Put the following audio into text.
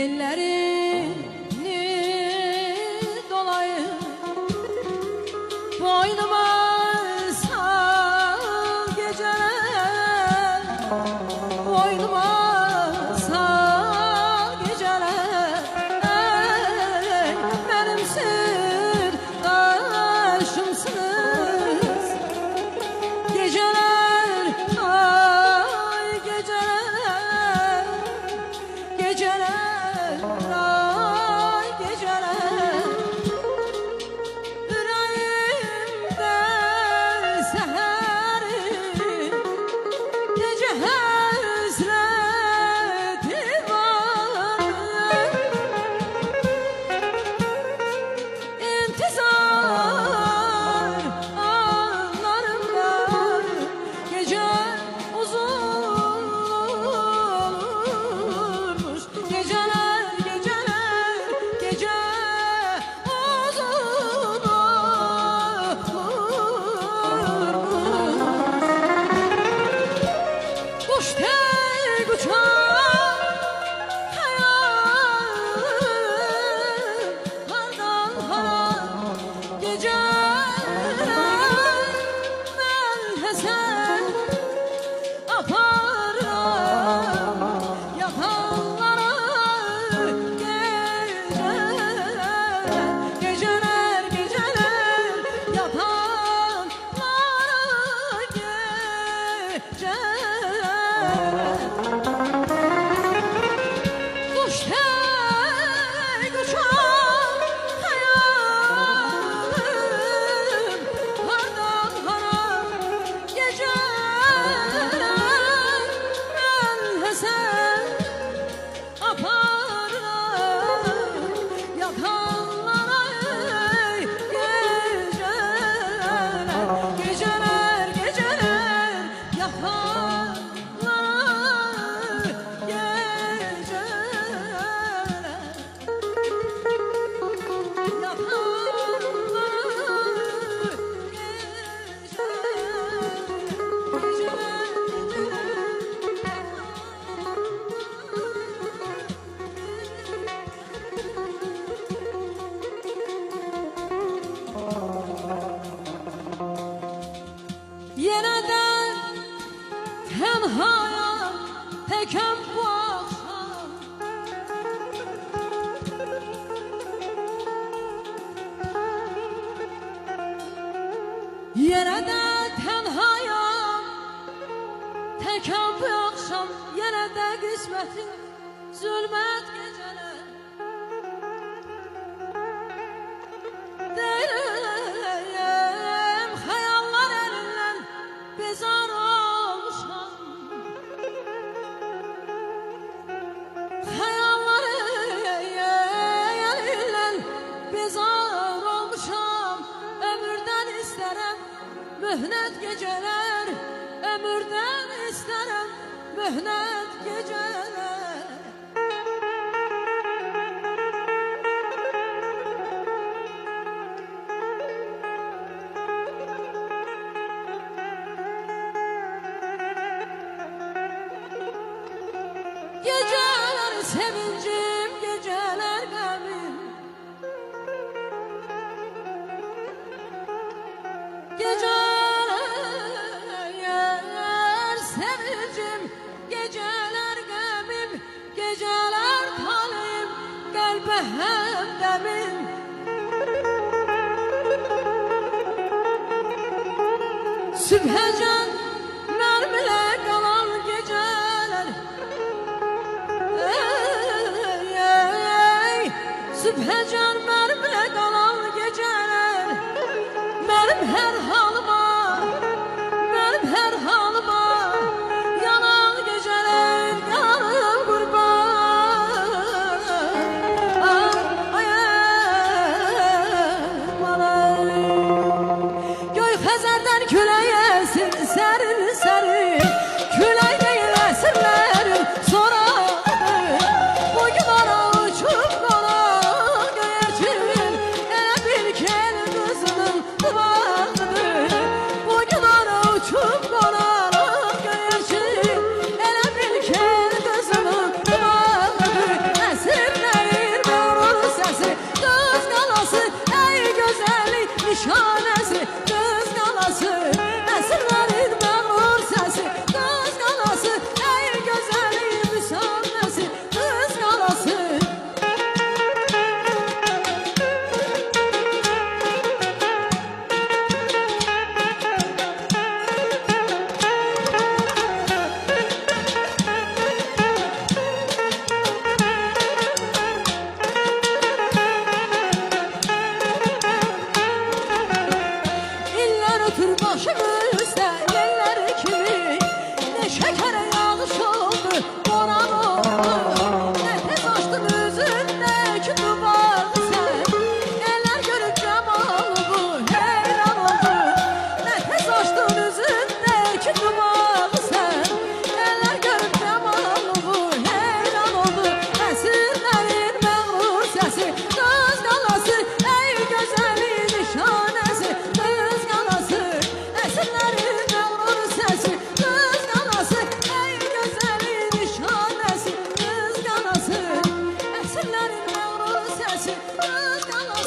Ellerini dolayıp boynuma sal geceler, boynuma sal geceler. Ey benim sırdaşımsınız geceler, ay geceler, geceler, ay geceler. Yüreğimde seheri gece hasreti var, intizar anlarım var. Gece uzunmuş, geceler, geceler, gece uzunmuş. Kuş tek uçar hayalim hardan hara, geceler melhesen aparar yakanlara. Geceler, geceler, geceler yakanlara, geceler. Kuş tek uçar hayalim hardan hara, geceler melhesen aparar yakanlara. Geceler, geceler, geceler yakanlara, yeniden tenhaya tekem bu akşam. Yeniden tenhaya tekem bu akşam. Yeniden kısmetin zulmet geceler. Değilim hayallar elinden bezar olmuşam. Hayallar elinden bezar olmuşam. Ömürden isterim mühnet geceler, ömürden isterim mühnet geceler. Geceler sevincim, geceler gamim, geceler sevincim, geceler gamim, geceler talim, kalbe hem demin. Sübhecan mermile kalan geceler, Sübhecan mermile kalan geceler. Benim her halıma, benim her halıma yanan geceler, yanım kurban. Ay aman, göy Xəzərdən külək əsir, sərin sərin, külək deyil əsirlərin sorağı. Bugün ara uçub qonar göyərçin, elə bil ki el qızının duvağıdır. səsi, qız qalası, əsrlərin məğrur səsi, qız qalası, ey gözəlim müsaməsi, qız qalası. Otur başımızda yerleri kimi, ne şekere yağış oldu, boran oldu. Ne tez açtın üzündeki duvarı sen, eller görüp cemal bu heyran oldu. Ne tez açtın üzündeki duvarı sen, eller görüp cemal bu heyran oldu. Esirlerin məğrur sesi, qız qalası, ey gözəli nişanəsi, qız qalası. Əsrlərin məğrur səsi, qız qalası, ey gözəli nişanəsi, qız qalası. Əsrlərin məğrur səsi, qız qalası.